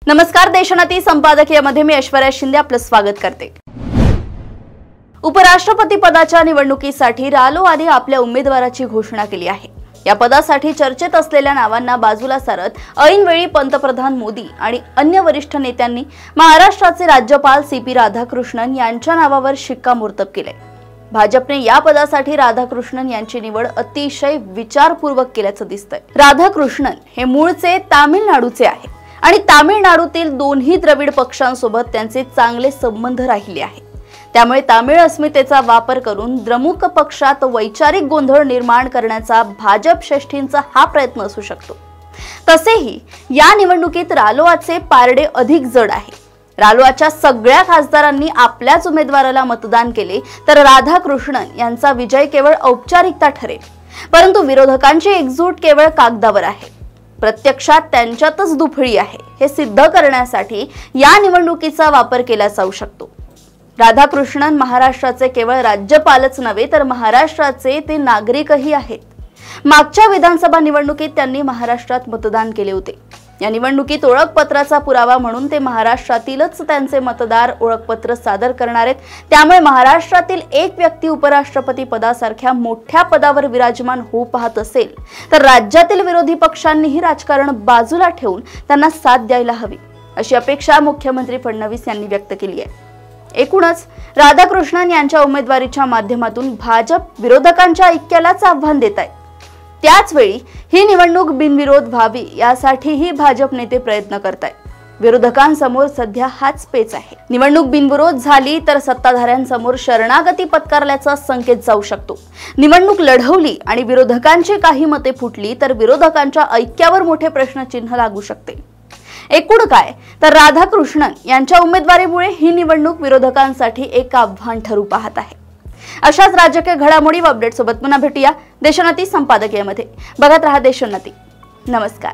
नमस्कार, देशोन्नती संपादकीयमध्ये मी ऐश्वर्या शिंदे आपलं स्वागत करते। उपराष्ट्रपती पदाच्या निवडणुकीसाठी रालोआने आपल्या उमेदवाराची घोषणा केली आहे। या पदासाठी चर्चेत असलेल्या नावांना बाजूला सारत ऐनवेळी पंतप्रधान मोदी आणि अन्य वरिष्ठ नेत्यांनी महाराष्ट्राचे राज्यपाल CP राधाकृष्णन यांच्या नावावर शिक्कामोर्तब केले। भाजपने या पदासाठी राधाकृष्णन यांची निवड अतिशय विचारपूर्वक केल्याचं दिसतंय। राधाकृष्णन हे मूळचे तामिळनाडूचे आहेत आणि तामिळनाडूतील दोन्ही द्रविड पक्षांसोबत त्यांचे चांगले संबंध राहिले आहेत। त्यामुळे तामिळ अस्मितेचा वापर करून द्रमुक पक्षात वैचारिक गोंधळ निर्माण करण्याचा भाजप श्रेष्ठींचा हा प्रयत्न असू शकतो। तसेही या निवडणुकीत रालोआचे पारडे अधिक जड आहे। रालोआच्या सगळ्या खासदारांनी आपल्याच उमेदवाराला मतदान केले तर राधाकृष्णन यांचा विजय केवळ औपचारिकता ठरेल, परंतु विरोधकांची एकजूट केवळ कागदावर आहे, प्रत्यक्षात त्यांच्यातच दुफळी आहे हे सिद्ध करण्यासाठी या निवडणुकीचा वापर केला जाऊ शकतो। राधाकृष्णन महाराष्ट्राचे केवळ राज्यपालच नव्हे तर महाराष्ट्राचे ते नागरिकही आहेत। मागच्या विधानसभा निवडणुकीत त्यांनी महाराष्ट्रात मतदान केले होते। या निवडणुकीत ओळखपत्राचा पुरावा म्हणून ते महाराष्ट्रातीलच त्यांचे मतदार ओळखपत्र सादर करणार आहेत। त्यामुळे महाराष्ट्रातील एक व्यक्ती उपराष्ट्रपती पदासारख्या मोठ्या पदावर विराजमान होऊ पाहत असेल तर राज्यातील विरोधी पक्षांनीही राजकारण बाजूला ठेवून त्यांना साथ द्यायला हवी, अशी अपेक्षा मुख्यमंत्री फडणवीस यांनी व्यक्त केली आहे। एकूणच राधाकृष्णन यांच्या उमेदवारीच्या माध्यमातून भाजप विरोधकांच्या ऐक्यालाच आव्हान देत आहे। त्याच वेळी ही निवडणूक बिनविरोध व्हावी यासाठीही भाजप नेते प्रयत्न करतायत। विरोधकांसमोर सध्या हाच पेच आहे। निवडणूक बिनविरोध झाली तर सत्ताधाऱ्यांसमोर शरणागती पत्करल्याचा संकेत जाऊ शकतो। निवडणूक लढवली आणि विरोधकांची काही मते फुटली तर विरोधकांच्या ऐक्यावर मोठे प्रश्नचिन्ह लागू शकते। एकूण काय तर राधाकृष्णन यांच्या उमेदवारीमुळे ही निवडणूक विरोधकांसाठी एक आव्हान ठरू पाहत आहे। अशाच राजकीय घडामोडी व अपडेट सोबत पुन्हा भेटूया देशोन्नती संपादकीयमध्ये। बघत रहा देशोन्नती। नमस्कार।